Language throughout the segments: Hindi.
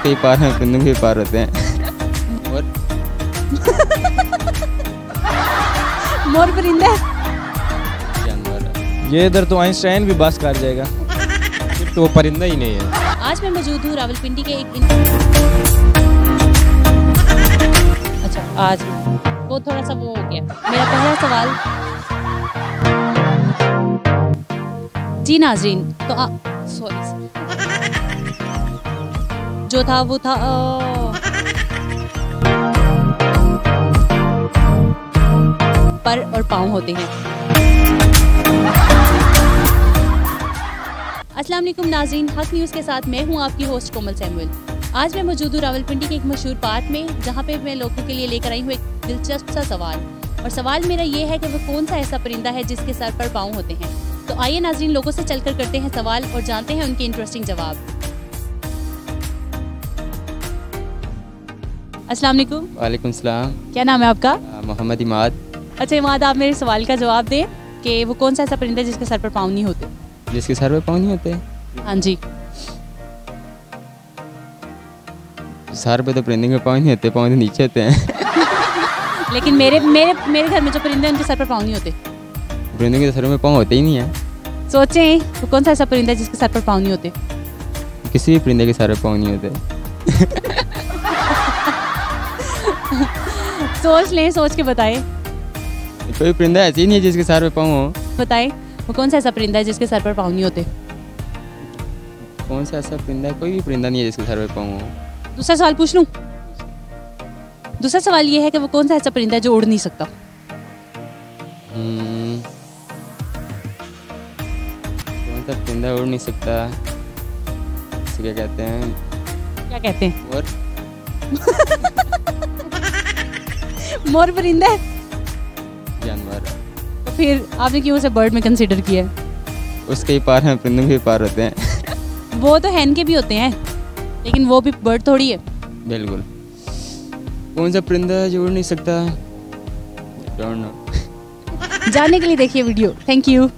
उसके ही पार हैं, परिंदों के ही पार होते हैं। और मोर परिंदा है। जानवर। ये इधर तो आइंस्टाइन भी बस कर जाएगा। तो वो परिंदा ही नहीं है। आज मैं मौजूद हूँ रावलपिंडी के एक अच्छा आज वो थोड़ा सा वो हो गया। मेरा पहला सवाल जी नाज़रीन, तो सॉरी जो था वो था पर और पाँव होते हैं। अस्सलाम वालेकुम नाज़रीन, हक न्यूज़ के साथ मैं हूं आपकी होस्ट कोमल सैमुअल। आज मैं मौजूद हूँ रावलपिंडी के एक मशहूर पार्क में, जहां पे मैं लोगों के लिए लेकर आई हूँ एक दिलचस्प सा सवाल। और सवाल मेरा ये है कि वो कौन सा ऐसा परिंदा है जिसके सर पर पाँव होते हैं। तो आइए नाज़रीन, लोगों से चलकर करते हैं सवाल और जानते हैं उनके इंटरेस्टिंग जवाब। अस्सलाम वालेकुम। वालेकुम सलाम। क्या नाम है आपका? मोहम्मद इमाद। अच्छा इमाद, आप मेरे सवाल का जवाब दें कि वो कौन सा ऐसा परिंदा है जिसके सर पर पाँव नहीं होते। जिसके सर पे पाँव नहीं होते? हाँ जी। सर पे तो परिंदे के पाँव नहीं होते, पाँव तो नीचे होते हैं। लेकिन मेरे घर में जो परिंदे हैं उनके सर पर पाँव नहीं होते। परिंदों के सर में पाँव होते ही नहीं है। सोचें वो कौन सा ऐसा परिंदा है जिसके सर पर पाँव नहीं होते। किसी भी परिंदे के सर पे पाँव नहीं होते। सोच लें, सोच के बताएं। कोई परिंदा ऐसे ही नहीं है जिसके सर पे पाँव हो। बताएं वो कौन सा ऐसा परिंदा है जिसके सर पर पाँव नहीं होते। कौन सा ऐसा परिंदा है? कोई भी परिंदा नहीं है जिसके सर पे पाँव हो। दूसरा सवाल पूछ लूं? दूसरा सवाल ये है कि वो कौन सा ऐसा परिंदा है जो उड़ नहीं सकता। कौन सा परिंदा उड़ नहीं सकता? इसे क्या कहते हैं? क्या कहते हैं? और मोर परिंदा है। जानवर। तो फिर आपने क्यों उसे बर्ड में कंसीडर किया है? उसके ही पार हैं, परिंदों के ही पार होते हैं। वो तो हैन के भी होते हैं, लेकिन वो भी बर्ड थोड़ी है। बिल्कुल। कौन सा परिंदा है जो उड़ नहीं सकता? Don't know. जानने के लिए देखिए वीडियो। Thank you.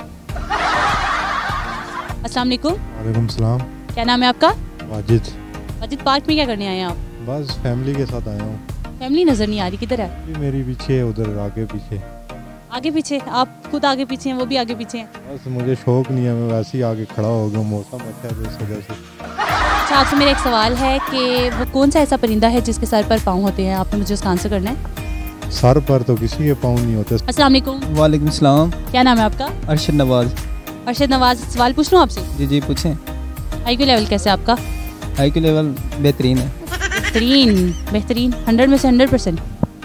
अस्सलाम वालेकुम। वालेकुम सलाम। क्या नाम है आपका? वाजिद। वाजिद, पार्क में क्या करने आए हैं आप? बस फैमिली के साथ आया हूँ। फैमिली नजर नहीं आ रही, किधर है? ये मेरी पीछे है, उधर आगे पीछे। आगे पीछे? आप खुद आगे पीछे हैं, वो भी आगे पीछे हैं। बस मुझे शौक नहीं है, मैं वैसे ही आगे खड़ा हो गया, मौसम अच्छा है तो इस वजह से। अच्छा, आपसे मेरा एक सवाल है कि वो कौन सा ऐसा परिंदा है जिसके सर पर पाँव होते हैं। आपने मुझे उसका आंसर करना है। सर पर तो किसी के पाँव नहीं होते। अस्सलाम वालेकुम। वालेकुम सलाम। क्या नाम है आपका? अरशद नवाज। अरशद नवाज, सवाल पूछ लूँ आपसे? जी पूछें। IQ लेवल कैसे है आपका? IQ लेवल बेहतरीन है। बेहतरीन? बेहतरीन 100 में से 100%?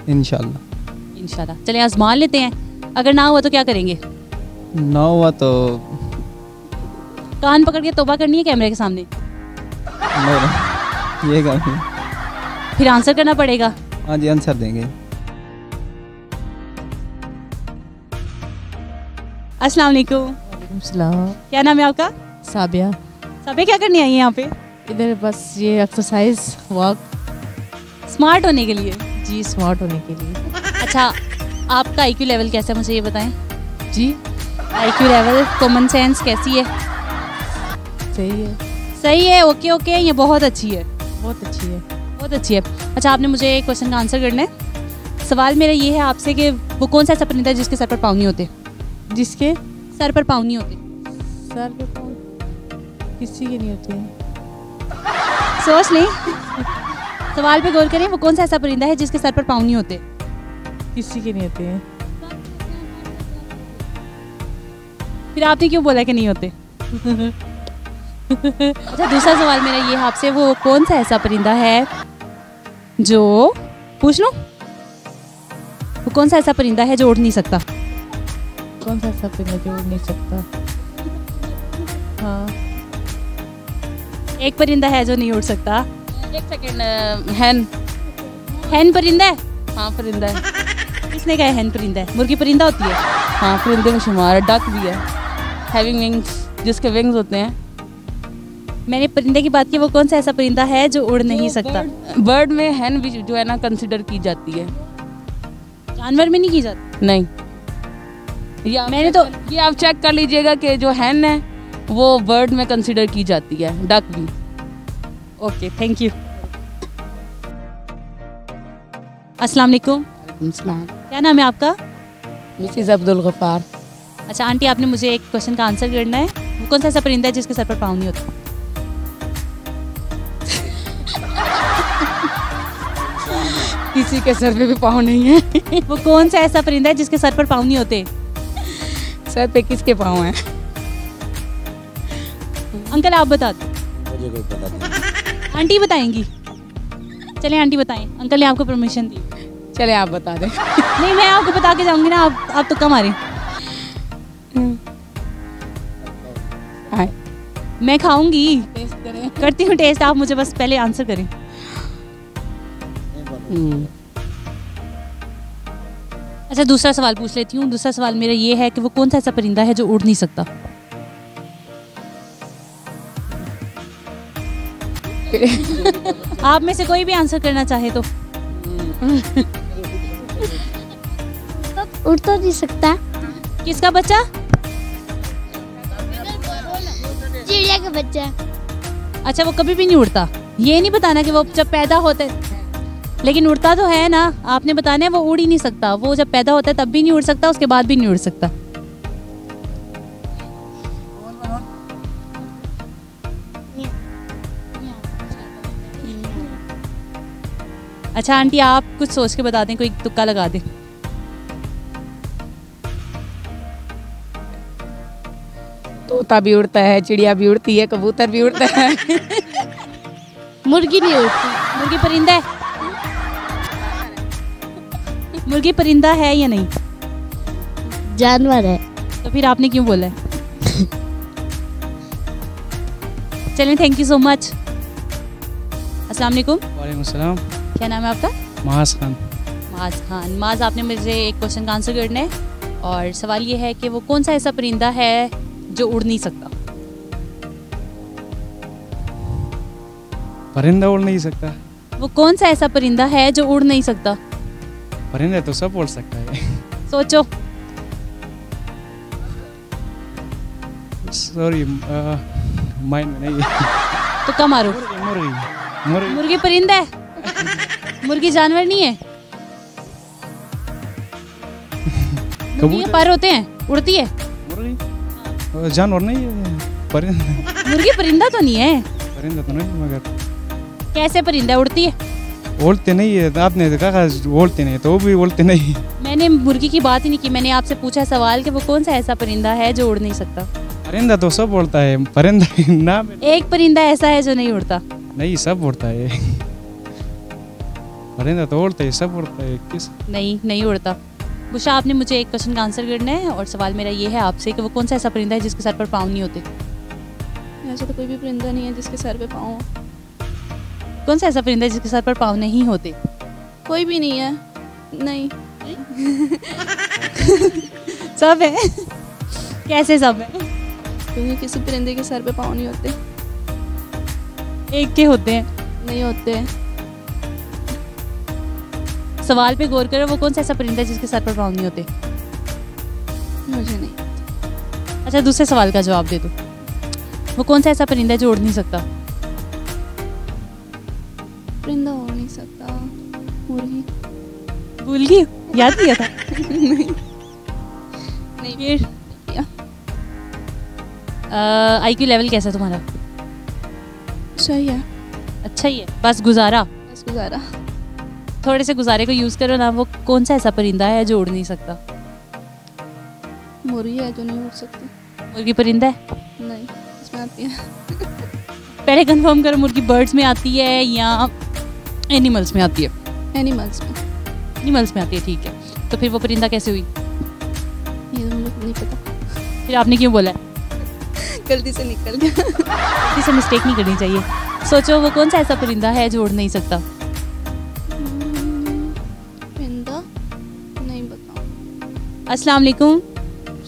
इंशाल्लाह। इंशाल्लाह। चले आजमा लेते हैं, अगर ना हुआ तो क्या करेंगे? ना हुआ तो कान पकड़ के तौबा करनी है कैमरे के सामने, नहीं, ये काम नहीं। फिर आंसर करना पड़ेगा। हाँ जी, आंसर देंगे। अस्सलाम वालेकुम। वालेकुम सलाम। क्या नाम है आपका? साबिया। सबे क्या करने आई हैं यहाँ पे? इधर बस ये एक्सरसाइज वॉक। स्मार्ट होने के लिए? जी, स्मार्ट होने के लिए। अच्छा, आपका IQ लेवल कैसा है मुझे ये बताएं। जी, IQ लेवल, कॉमन सेंस कैसी है? सही है। सही है? ओके ओके, ये बहुत अच्छी है। बहुत अच्छी है। बहुत अच्छी है। अच्छा, आपने मुझे एक क्वेश्चन का आंसर करना है। सवाल मेरा ये है आपसे कि वो कौन सा ऐसा परिंदा है जिसके सर पर पाँव नहीं होते। जिसके सर पर पाँव नहीं होते। सर पे पाँव किसी के नहीं होते हैं। सोच लें। सवाल पे गौर करें, वो कौन सा ऐसा परिंदा है जिसके सर पर पाँव नहीं होते। किसी के नहीं होते हैं। फिर आपने क्यों बोला कि नहीं होते? अच्छा, दूसरा सवाल मेरा ये है आपसे, वो कौन सा ऐसा परिंदा है जो पूछ लूं? वो कौन सा ऐसा परिंदा है जो उड़ नहीं सकता। कौन सा ऐसा परिंदा जो उड़ नहीं सकता? हाँ, एक परिंदा है जो नहीं उड़ सकता। एक सेकेंड। हैन। हैन परिंदा है? हाँ, परिंदा है। किसने कहा हैन परिंदा है? मुर्गी परिंदा होती है। हाँ, परिंदे में शुमार है। डक भी है, हैविंग विंग्स, जिसके विंग्स होते हैं। मैंने परिंदे की बात की, वो कौन सा ऐसा परिंदा है जो उड़ नहीं सकता। बर्ड में हैन भी जो है ना कंसिडर की जाती है। जानवर में नहीं की जाती? नहीं, मैंने तो ये आप चेक कर लीजिएगा कि जो हैन है वो बर्ड में कंसिडर की जाती है, डक भी। Okay, thank you. अस्सलाम वालेकुम। सलाम। क्या नाम है आपका? मिसेस अब्दुल गफ्फार। अच्छा आंटी, आपने मुझे एक क्वेश्चन का आंसर करना है। वो कौन सा ऐसा परिंदा है जिसके सर पर पाँव नहीं होता? किसी के सर पे भी पाँव नहीं है। वो कौन सा ऐसा परिंदा है जिसके सर पर पाँव नहीं होते? सर पे किसके पाँव हैं? अंकल आप बता दो। मुझे कोई पता नहीं। आंटी बताएंगी। चलें आंटी बताएं, अंकल ने आपको परमिशन दी। चले आप बता दें। नहीं, मैं आपको बता के जाऊंगी ना, आप तो कम आ रही। हाँ। मैं खाऊंगी, टेस्ट करें। करती हूँ टेस्ट, आप मुझे बस पहले आंसर करें। अच्छा दूसरा सवाल पूछ लेती हूँ। दूसरा सवाल मेरा ये है कि वो कौन सा ऐसा परिंदा है जो उड़ नहीं सकता? आप में से कोई भी आंसर करना चाहे तो। उड़ तो नहीं सकता। किसका बच्चा? चिड़िया का बच्चा। अच्छा वो कभी भी नहीं उड़ता। ये नहीं बताना कि वो जब पैदा होते, लेकिन उड़ता तो है ना। आपने बताना है वो उड़ ही नहीं सकता। वो जब पैदा होता है तब भी नहीं उड़ सकता, उसके बाद भी नहीं उड़ सकता। अच्छा आंटी, आप कुछ सोच के बता दें, कोई तुक्का लगा दें। तोता भी उड़ता है, चिड़िया भी उड़ती है, कबूतर भी उड़ता है। मुर्गी नहीं उड़ती। मुर्गी परिंदा है? मुर्गी परिंदा है या नहीं? जानवर है। तो फिर आपने क्यों बोला है? चलें, थैंक यू सो मच। अस्सलाम वालेकुम। वालेकुम सलाम। क्या नाम है आपका? माज खान। माज खान। माज, आपने मुझे एक क्वेश्चन का आंसर करना है और सवाल ये है कि वो कौन सा ऐसा परिंदा है जो उड़ नहीं सकता? परिंदा उड़ नहीं सकता। वो कौन सा ऐसा परिंदा है जो उड़ नहीं सकता? परिंदा तो सब उड़ सकता है। सोचो। सॉरी, माइंड में नहीं है। तो कम मारो। मुर्गी मुर्गी मुर्गी परिंदा है? मुर्गी जानवर नहीं है? मुर्गी के पर होते हैं, उड़ती है। मुर्गी जानवर नहीं है। परिंदा मुर्गी परिंदा तो नहीं है। परिंदा तो नहीं, मगर कैसे परिंदा उड़ती है? उड़ते नहीं है। आपने तो कहा उड़ते नहीं, तो वो भी उड़ते नहीं। मैंने मुर्गी की बात ही नहीं की। मैंने आपसे पूछा सवाल कि वो कौन सा ऐसा परिंदा है जो उड़ नहीं सकता। परिंदा तो सब उड़ता है। परिंदा नाम एक परिंदा ऐसा है जो नहीं उड़ता। नहीं, सब उड़ता है। परिंदा तो उड़ता है, सब उड़ता है। किस नहीं उड़ता। बुशा, आपने मुझे एक क्वेश्चन का आंसर करना है और सवाल मेरा ये है आपसे कि वो कौन सा ऐसा परिंदा है जिसके सर पर पाँव नहीं होते? ऐसा तो कोई भी परिंदा नहीं है जिसके सर पे पाँव हो। कौन सा ऐसा परिंदा है जिसके सर पर पाँव नहीं होते? कोई भी नहीं है। नहीं। सब है। कैसे सब है? क्योंकि किसी परिंदे के सर पे पाँव नहीं होते। एक के होते हैं। नहीं होते। सवाल पे गौर करो, वो कौन सा ऐसा परिंदा है जिसके सर पर पाँव नहीं होते? मुझे नहीं। अच्छा दूसरे सवाल का जवाब दे दो। वो कौन सा ऐसा परिंदा है जो उड़ नहीं सकता? परिंदा उड़ नहीं सकता। मुर्गी। भूल गई? याद किया था? नहीं फिर IQ लेवल कैसा है तुम्हारा? सही है। अच्छा ही है, बस गुजारा। बस गुजारा। थोड़े से गुजारे को यूज करो ना। वो कौन सा ऐसा परिंदा है जो उड़ नहीं सकता? मुर्गी है जो नहीं उड़ सकती। मुर्गी परिंदा है? नहीं, इसमें आती है। पहले कंफर्म करो, मुर्गी बर्ड्स में आती है या एनिमल्स में आती है? एनिमल्स में। एनिमल्स में आती है, ठीक है। तो फिर वो परिंदा कैसे हुई? ये तो मुझे नहीं पता। फिर आपने क्यों बोला है? गलती से निकल गया। गलती से मिस्टेक नहीं करनी चाहिए। सोचो वो कौन सा ऐसा परिंदा है जो उड़ नहीं सकता? परिंदा नहीं बताऊँ। अस्सलाम वालेकुम।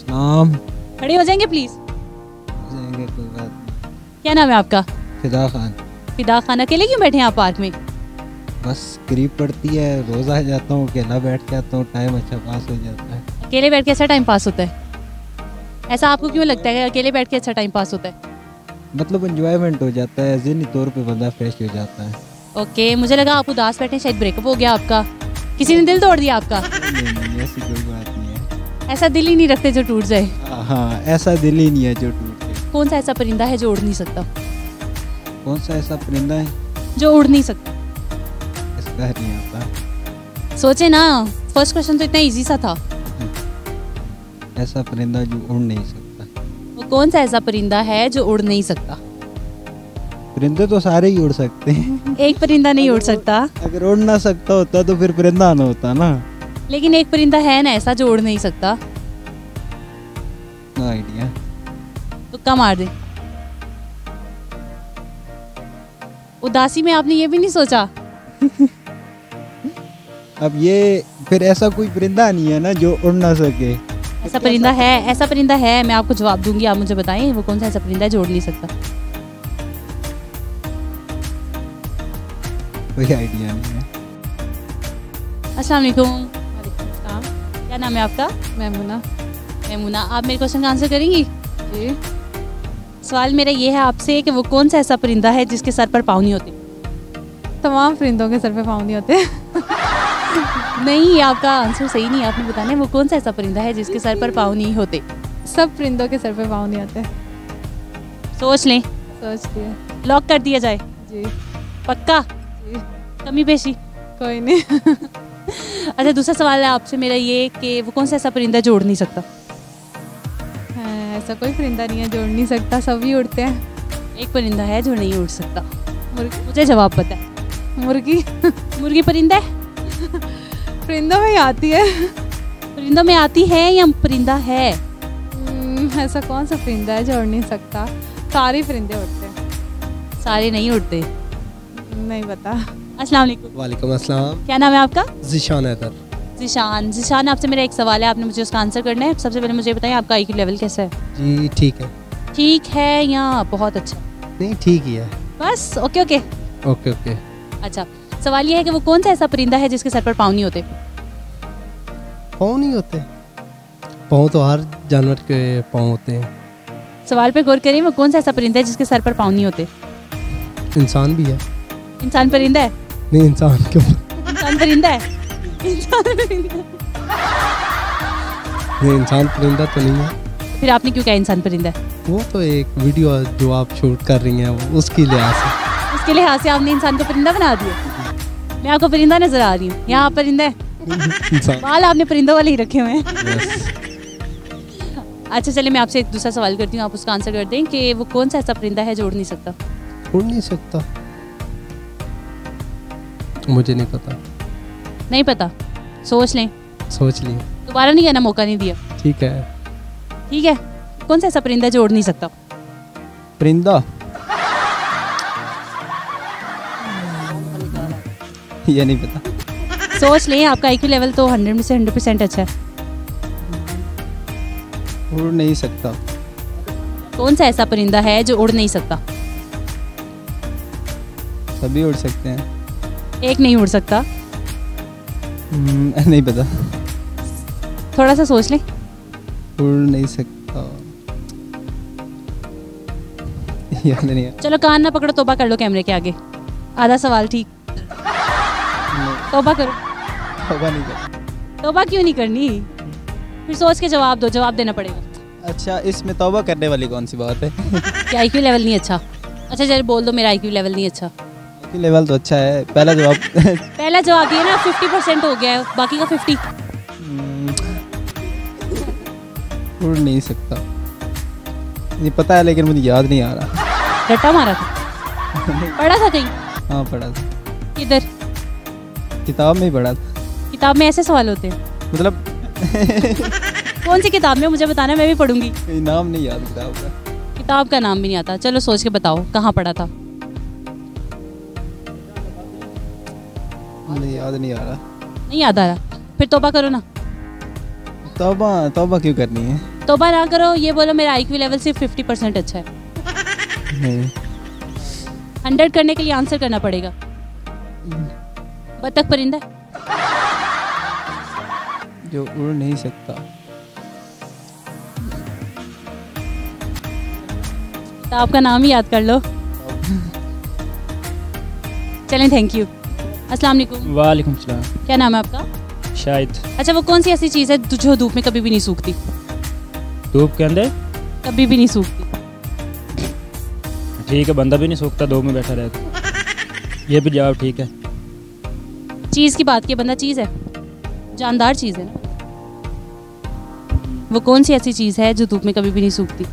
नाम खड़े हो जाएंगे प्लीज। जाएंगे, कोई बात नहीं। क्या नाम है आपका? फिदा खान। फिदा खान। अकेले क्यों बैठे हैं आप पार्क में? बस करीब पड़ती है, रोज आ जाता हूँ, अकेला बैठ जाता हूँ, टाइम अच्छा पास हो जाता है। अकेले बैठ के अच्छा टाइम पास होता है? ऐसा आपको क्यों लगता है कि अकेले बैठ के अच्छा टाइम पास होता है? मतलब एंजॉयमेंट हो जाता है, ज़हनी तौर पे बंदा फ्रेश हो जाता है। ओके, मुझे लगा आप उदास बैठे, शायद ब्रेकअप हो गया आपका। किसी ने दिल तोड़ दिया आपका? नहीं, ऐसी कोई बात नहीं है। ऐसा दिल ही नहीं रखते जो टूट जाए। हाँ, ऐसा दिल ही नहीं है जो टूट जाए। कौन सा ऐसा परिंदा है जो उड़ नहीं सकता? कौन सा ऐसा परिंदा है? जो उड़ नहीं सकता। इसका नहीं आता। सोचे ना, फर्स्ट क्वेश्चन तो इतना इजी सा था। ऐसा परिंदा जो उड़ नहीं सकता। वो कौन सा ऐसा परिंदा है जो उड़ नहीं सकता? परिंदे तो सारे ही उड़ सकते हैं। एक परिंदा नहीं उड़ सकता। अगर उड़ ना सकता होता तो फिर परिंदा ना होता ना। लेकिन एक परिंदा है ना ऐसा जो उड़ नहीं सकता। No idea. तुक्का मार दे। उदासी में आपने ये भी नहीं सोचा? अब ये फिर ऐसा कोई परिंदा नहीं है ना जो उड़ ना सके। ऐसा परिंदा है, ऐसा परिंदा है। मैं आपको जवाब दूंगी, आप मुझे बताएं वो कौन सा ऐसा परिंदा है जो उड़ नहीं सकता। कोई आइडिया नहीं है। अस्सलाम वालेकुम। क्या नाम है आपका? मैमुना। मैमुना, आप मेरे क्वेश्चन का आंसर करेंगी? जी। सवाल मेरा ये है आपसे कि वो कौन सा ऐसा परिंदा है जिसके सर पर पाँव नहीं होते? तमाम परिंदों के सर पे पाँव नहीं होते। नहीं, आपका आंसर सही नहीं है। आपने बताना है वो कौन सा ऐसा परिंदा है जिसके सर पर पाँव नहीं होते। सब परिंदों के सर पे पाँव नहीं होते। सोच लें। सोच लिए। लॉक कर दिया जाए? जी। पक्का? जी। कमी पेशी? कोई नहीं। अच्छा, दूसरा सवाल है आपसे मेरा ये कि वो कौन सा ऐसा परिंदा है जो उड़ नहीं सकता? ऐसा कोई परिंदा नहीं है जो उड़ नहीं सकता, सभी उड़ते हैं। एक परिंदा है जो नहीं उड़ सकता। मुर्गी। मुझे जवाब पता है। मुर्गी। मुर्गी परिंदा है? परिंदों में ही आती है। परिंदों में आती है या परिंदा है? ऐसा कौन सा परिंदा है जो उड़ नहीं सकता? सारे परिंदे उड़ते हैं। सारे नहीं उड़ते। नहीं पता। अस्सलाम वालेकुम। वालेकुम अस्सलाम। क्या नाम है आपका? ज़ीशान हैदर। ज़ीशान, आपसे मेरा एक सवाल है, आपने मुझे उसका आंसर करना है। सबसे पहले मुझे बताएं आपका IQ लेवल कैसा है? जी ठीक है। ठीक है या बहुत अच्छा? नहीं ठीक ही है। बस ओके ओके। Okay okay. अच्छा, सवाल ये है कि वो कौन सा ऐसा परिंदा है जिसके सर पर पाँव नहीं होते? पाँव नहीं होते? पाँव तो हर जानवर के पाँव होते हैं। सवाल पे गौर करें, वो कौन सा ऐसा परिंदा है जिसके सर पर पाँव नहीं होते? इंसान भी है। इंसान परिंदा है? नहीं, इंसान क्यों? इंसान परिंदा है? इंसान परिंदा। नहीं, इंसान परिंदा तो नहीं है। फिर आपने क्यों कहा इंसान परिंदा है? वो तो एक वीडियो जो आप शूट कर रही हैं वो उसकी लिहाज से। उसके लिहाज से आपने इंसान को परिंदा बना दिया? मैं आपको परिंदा नजर आ रही हूँ? यहाँ परिंदा है? बाल आपने परिंदों वाले ही रखे हुए हैं। अच्छा चलिए, मैं आपसे एक दूसरा सवाल करती हूँ, आप उसका आंसर कर दें कि वो कौन सा ऐसा परिंदा है जो उड़ नहीं सकता? उड़ नहीं सकता? मुझे नहीं पता। नहीं पता? सोच लें। सोच लिए। दोबारा नहीं कहना, मौका नहीं दिया। ठीक है। ठीक है, कौन सा ऐसा परिंदा है जो उड़ नहीं सकता? परिंदा ये नहीं पता। सोच लें, आपका IQ लेवल तो 100 में से 100% अच्छा है। उड़ नहीं सकता। कौन सा ऐसा परिंदा है जो उड़ नहीं सकता? सभी उड़ सकते हैं। एक नहीं उड़ सकता। नहीं पता। थोड़ा सा सोच लें। उड़ नहीं सकता, याद नहीं है। चलो कान ना पकड़ो, तौबा कर लो कैमरे के आगे। आधा सवाल ठीक। तौबा करो। तौबा नहीं कर। तौबा क्यों नहीं करनी? फिर सोच के जवाब दो, जवाब देना पड़ेगा। अच्छा, इसमें तौबा करने वाली कौन सी बात है? कि IQ लेवल नहीं अच्छा? अच्छा चलो बोल दो मेरा IQ लेवल नहीं अच्छा। IQ लेवल तो अच्छा है। पहला जवाब पहला जवाब ये ना 50% हो गया है, बाकी का 50। उड़ नहीं सकता, ये पता है लेकिन मुझे याद नहीं आ रहा। रट्टा मारा था? पढ़ा था कहीं? हाँ पढ़ा था। किधर? किताब में ही पढ़ा था। किताब में ऐसे सवाल होते हैं? मतलब कौन सी किताब में, मुझे बताना, मैं भी पढ़ूंगी। नाम नहीं याद किताब का। किताब का नाम भी नहीं आता? चलो सोच के बताओ कहाँ पढ़ा था? नहीं याद नहीं आ रहा। नहीं याद आ रहा? फिर तौबा करो ना। तौबा तौबा क्यों करनी है? तौबा ना करो, ये बोलो मेरा IQ लेवल सिर्फ 50% अच्छा है। नहीं। 100 करने के लिए आंसर करना पड़ेगा। बतख परिंदा है? जो उड़ नहीं सकता। तो आपका नाम ही याद कर लो। चलें, थैंक यू। अस्सलाम वालेकुम। वालेकुम सलाम। क्या नाम है आपका? शाहिद। अच्छा, वो कौन सी ऐसी चीज़ है जो धूप में कभी भी नहीं सूखती? धूप के अंदर कभी भी नहीं सूखती। ठीक है, बंदा भी नहीं सूखता, धूप में बैठा रहता। ये भी जवाब ठीक है। चीज़ की बात की, बंदा चीज़ है, जानदार चीज़ है ना। वो कौन सी ऐसी चीज़ है जो धूप में कभी भी नहीं सूखती?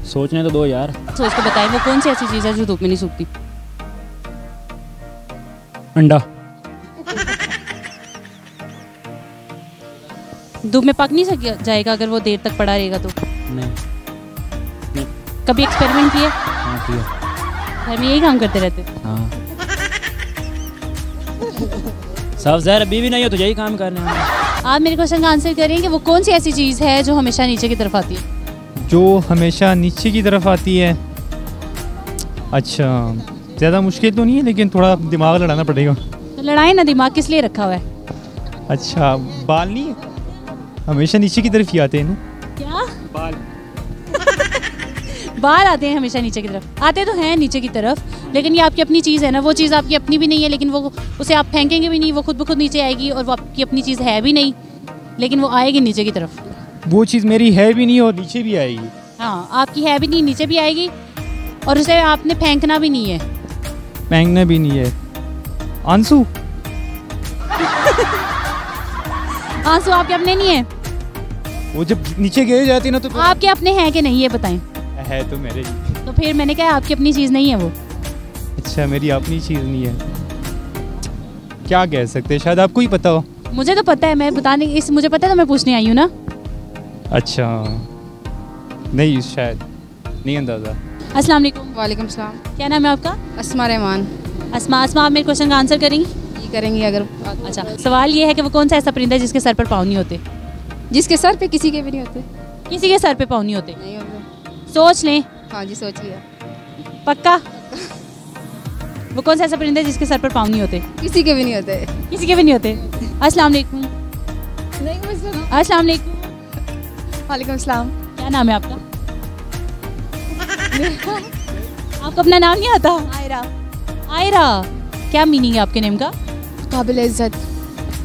सोचने तो दो यार। सोच के बताएं, वो कौन सी ऐसी चीज़ है जो धूप में नहीं सूखती? अंडा। धूप में पक नहीं जाएगा अगर वो देर तक पड़ा रहेगा तो? नहीं। कभी एक्सपेरिमेंट किया? हाँ किया। घर में यही काम करते रहते? हाँ। साफ ज़ाहिर अभी भी नहीं हो तो यही काम करने हैं। आप मेरे क्वेश्चन का आंसर करें कि वो कौन सी ऐसी चीज़ है जो हमेशा नीचे की तरफ आती है? जो हमेशा नीचे की तरफ आती है। अच्छा, ज़्यादा मुश्किल तो नहीं है, लेकिन थोड़ा दिमाग लड़ाना पड़ेगा। तो लड़ाई ना, दिमाग किस लिए रखा हुआ है? अच्छा, बाल नहीं है, हमेशा नीचे की तरफ ही आते हैं ना। क्या बाल? बाल आते हैं हमेशा नीचे की तरफ? आते तो हैं नीचे की तरफ, लेकिन ये आपकी अपनी चीज़ है ना। वो चीज़ आपकी अपनी भी नहीं है, लेकिन वो उसे आप फेंकेंगे भी नहीं, वो खुद ब खुद नीचे आएगी। और वो आपकी अपनी चीज़ है भी नहीं, लेकिन वो आएगी नीचे की तरफ। वो चीज़ मेरी है भी नहीं और नीचे भी आएगी। हाँ, आपकी है भी नहीं, नीचे भी आएगी, और उसे आपने फेंकना भी नहीं है। फेंकना भी नहीं है। आंसू। आंसू आपके अपने नहीं है? वो जब नीचे गिर जाती ना तो आपके अपने हैं कि नहीं, ये बताएं। है तो मेरे लिए। तो फिर मैंने कहा आपकी अपनी चीज़ नहीं है वो। अच्छा, मेरी अपनी चीज़ नहीं है, क्या कह सकते हैं? शायद आपको ही पता हो। मुझे तो पता है, मैं बताने मुझे पता है तो मैं पूछने आई हूँ ना। अच्छा, नहीं शायद नहीं अंदाज़ा। अस्सलाम वालेकुम। वालेकुम सलाम। क्या नाम है आपका? अस्मा रहमान। अस्मा, आप मेरे क्वेश्चन का आंसर करेंगी? ये करेंगी अगर। अच्छा, सवाल ये है कि वो कौन सा ऐसा परिंदा है जिसके सर पर पाँव नहीं होते? जिसके सर पे किसी के भी नहीं होते। किसी के सर पे पाँव नहीं होते? नहीं होते। सोच लें। हाँ जी, सोच लिया। पक्का? वो कौन सा ऐसा परिंदा है जिसके सर पर पाँव नहीं होते? किसी के भी नहीं होते। किसी के भी नहीं होते। अस्सलाम वालेकुम। अस्सलाम वालेकुम। वालेकुम सलाम। क्या नाम है आपका? आपको अपना नाम नहीं आता? आयरा। आयरा, क्या मीनिंग है आपके नेम का? काबिल इज्जत।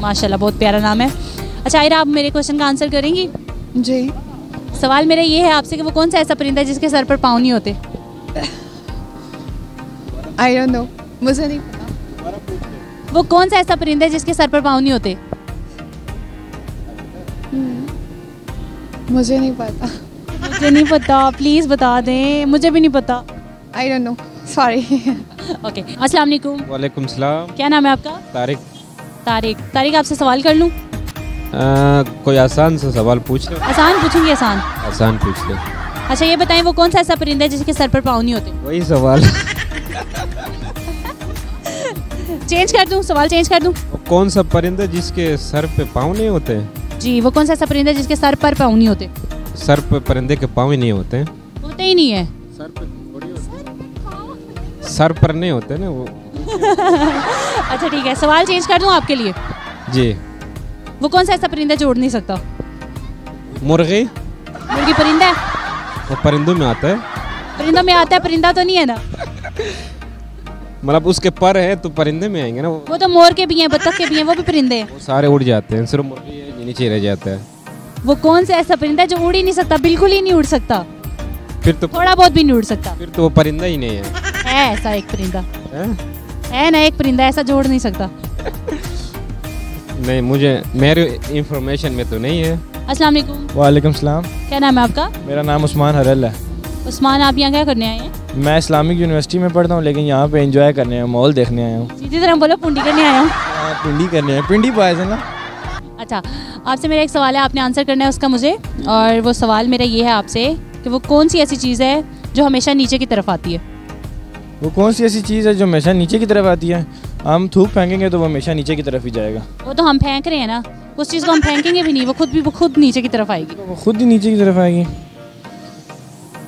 माशाल्लाह, बहुत प्यारा नाम है। अच्छा आयरा, आप मेरे क्वेश्चन का आंसर करेंगी? जी। सवाल मेरा ये है आपसे कि वो कौन सा ऐसा परिंदा है जिसके सर पर पाँव नहीं होते? आई डोंट नो, मुझे नहीं पता। वो कौन सा ऐसा परिंदा है जिसके सर पर पाँव नहीं होते? मुझे नहीं पता। मुझे नहीं पता, प्लीज़ बता दें, मुझे भी नहीं पता। I don't know, sorry. Okay, अस्सलाम वालेकुम। वालेकुम सलाम। क्या नाम है आपका? तारिक। तारिक, आपसे सवाल कर लूँ? कोई आसान सा सवाल पूछ लो। आसान पूछूंगी? आसान पूछ लो। अच्छा ये बताएं, वो कौन सा ऐसा परिंदा है जिसके सर पर पाँव नहीं होते? वही सवाल। चेंज कर दूं, सवाल चेंज कर दूं? कौन सा परिंदा जिसके सर पे पाँव नहीं होते? जी, वो कौन सा ऐसा परिंदा है जिसके सर पर पाँव नहीं होते? सर पे परिंदे के पाँव ही नहीं होते? होते ही नहीं है। सर पे थोड़ी होते। सर पर नहीं होते ना वो। अच्छा ठीक है, सवाल चेंज कर दूं आपके लिए? जी। वो कौन सा ऐसा परिंदा जो उड़ नहीं सकता? मुर्गी। मुर्गी परिंदा है? वो परिंदों में आता है। परिंदों में आता है, परिंदा तो नहीं है ना? मतलब उसके पर है तो परिंदे में आएंगे ना वो तो मोर के भी हैं, बत्तख के भी हैं, वो भी परिंदे हैं। वो सारे उड़ जाते हैं, सिर्फ मुर्गी है जो नीचे रह जाता है। वो कौन सा ऐसा परिंदा है जो उड़ ही नहीं सकता, बिल्कुल ही नहीं उड़ सकता? फिर तो थोड़ा बहुत भी नहीं उड़ सकता? फिर तो वो परिंदा ही नहीं है ऐसा एक परिंदा है ना, एक परिंदा ऐसा जो उड़ नहीं सकता। नहीं, मुझे मेरे इंफॉर्मेशन में तो नहीं है। अस्सलाम वालेकुम। वालेकुम सलाम। क्या नाम है आपका? मेरा नाम उस्मान हरल है। उस्मान, आप यहाँ क्या करने आए हैं? मैं इस्लामिक यूनिवर्सिटी में पढ़ता हूँ, लेकिन यहाँ पे एंजॉय करने आया हूँ, मॉल देखने आया हूँ। सीधी तरह बोलो, पुंडी करने आया हूँ। पिंडी करने आया, पिंडी बॉयज है ना। अच्छा, आपसे मेरा एक सवाल है, आपने आंसर करना है उसका मुझे। और वो सवाल मेरा ये है आपसे कि वो कौन सी ऐसी चीज़ है जो हमेशा नीचे की तरफ आती है? वो कौन सी ऐसी चीज़ है जो हमेशा नीचे की तरफ आती है? हम थूक फेंकेंगे तो वो हमेशा नीचे की तरफ ही जाएगा। वो तो हम फेंक रहे हैं ना, उस चीज़ को हम फेंकेंगे भी नहीं, वो खुद नीचे की तरफ आएगी। वो खुद ही नीचे की तरफ आएगी।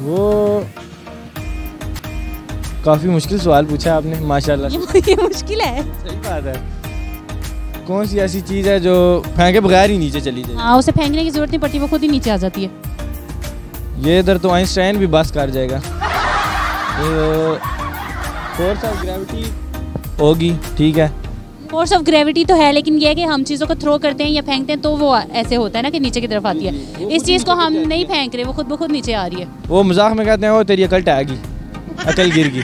वो काफ़ी मुश्किल सवाल पूछा आपने, माशाल्लाह। ये मुश्किल है। सही बात है। कौन सी ऐसी चीज़ है जो फेंके बगैर ही नीचे चली जाए? हाँ, उसे फेंकने की जरूरत नहीं पड़ती, वो खुद ही नीचे आ जाती है। ये इधर तो आइंस्टाइन भी बस कर जाएगा। फोर्स ऑफ ग्रेविटी होगी, ठीक है। फोर्स ऑफ ग्रेविटी तो है, लेकिन ये है कि हम चीज़ों को थ्रो करते हैं या फेंकते हैं तो वो ऐसे होता है ना कि नीचे की तरफ आती है। इस चीज़ को हम नहीं फेंक रहे, वो खुद ब खुद नीचे आ रही है। वो मजाक में कहते हैं वो तेरी अकल टहगी, अकल गिर गई।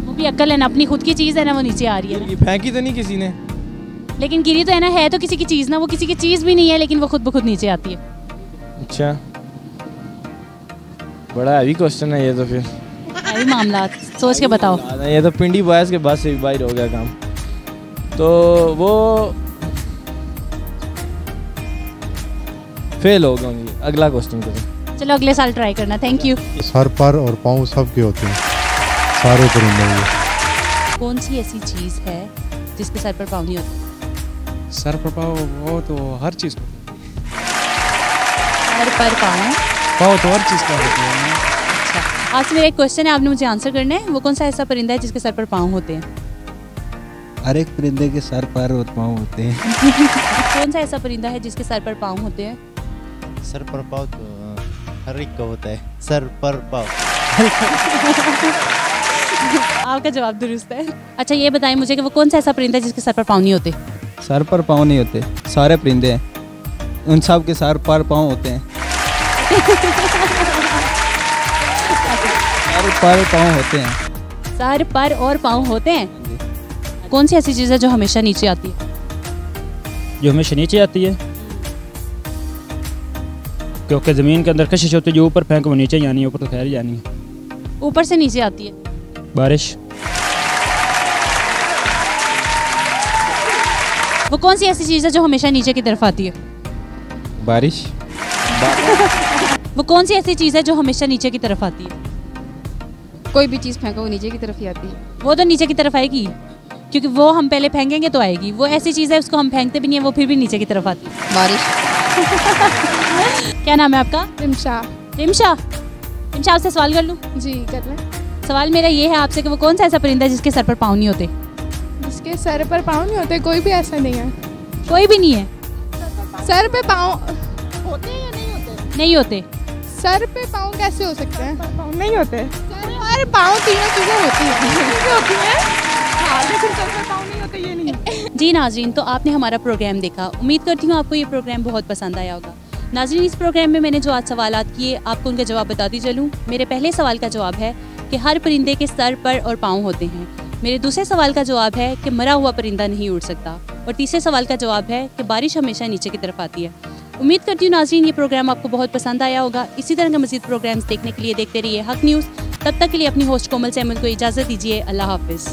वो भी अकल है ना, अपनी खुद की चीज़ है ना, वो नीचे आ रही है। फेंकी तो नहीं किसी ने, लेकिन गिरी तो है ना, है तो किसी की चीज़ ना, वो किसी की चीज़ भी नहीं है लेकिन वो खुद ब खुद नीचे आती है। अच्छा, बड़ा हैवी क्वेश्चन है ये तो। फिर हैवी मामला, सोच के बताओ। ये तो पिंडी बॉयज़ के बस से बाहर हो गया काम। तो वो फेल हो गए। अगला क्वेश्चन करो। चलो अगले साल ट्राई करना। Thank you. सर पर और पाँव सबके होते हैं, सारे परिंदों के। कौन सी ऐसी चीज़ है जिसके सर पर पाँव नहीं होते? सर पर पाँव, वो तो हर चीज़ को। सर पर पाँव तो हर चीज़ का होता है। अच्छा, आज मेरा एक क्वेश्चन है, आपने मुझे आंसर करना है। वो कौन सा ऐसा परिंदा है जिसके सर पर पाँव होते हैं? हर एक परिंदे के सर पर और पाँव होते हैं। कौन सा ऐसा परिंदा है जिसके सर पर पाँव होते हैं? सर पर पाँव तो हर एक का होता है, सर पर पाँव। आपका जवाब दुरुस्त है। अच्छा, ये बताएं मुझे कि वो कौन सा ऐसा परिंदा है जिसके सर पर पाँव नहीं होते? सर पर पाँव नहीं होते, सारे परिंदे हैं, उन सब के सर पर पाँव होते हैं। सर पर पाँव होते हैं। सर पर और पाँव होते हैं। कौन सी ऐसी चीज़ है जो हमेशा नीचे आती है? जो हमेशा नीचे आती है क्योंकि ज़मीन के अंदर कशिश होती है, जो ऊपर फेंक वो नीचे ही आनी है, ऊपर तो खैर ही जानी है। ऊपर से नीचे आती है। बारिश। वो कौन सी ऐसी चीज़ है जो हमेशा नीचे की तरफ आती है? बारिश। वो कौन सी ऐसी चीज़ है जो हमेशा नीचे की तरफ आती है? कोई भी चीज़ फेंको वो नीचे की तरफ ही आती है। वो तो नीचे की तरफ आएगी क्योंकि वो हम पहले फेंकेंगे तो आएगी। वो ऐसी चीज़ है उसको हम फेंकते भी नहीं है, वो फिर भी नीचे की तरफ आती है। बारिश। क्या नाम है आपका? रिमशा। रिमशा, रिमशा आपसे सवाल कर लूँ? जी कर लें। सवाल मेरा ये है आपसे कि वो कौन सा ऐसा परिंदा है जिसके सर पर पाँव नहीं होते? जिसके सर पर पाँव नहीं होते? कोई भी ऐसा नहीं है। कोई भी नहीं है। सर पे पाँव होते हैं या नहीं होते? नहीं होते। सर पे पाँव कैसे हो सकते हैं? पाँव नहीं होते। सर और पाँव तीनों चीज़ें होती हैं। फिर सर पे पाँव नहीं होते, ये नहीं है। जी नाजरीन, तो आपने हमारा प्रोग्राम देखा। उम्मीद करती हूँ आपको ये प्रोग्राम बहुत पसंद आया होगा। नाजरीन, इस प्रोग्राम में मैंने जो आज सवालात किए आपको उनके जवाब बताती चलूँ। मेरे पहले सवाल का जवाब है कि हर परिंदे के सर पर और पाँव होते हैं। मेरे दूसरे सवाल का जवाब है कि मरा हुआ परिंदा नहीं उड़ सकता। और तीसरे सवाल का जवाब है कि बारिश हमेशा नीचे की तरफ आती है। उम्मीद करती हूँ नाजरीन ये प्रोग्राम आपको बहुत पसंद आया होगा। इसी तरह के मज़ीद प्रोग्राम्स देखने के लिए देखते रहिए हक न्यूज़। तब तक के लिए अपनी होस्ट कोमल सैमुअल को इजाज़त दीजिए। अल्लाह हाफिज़।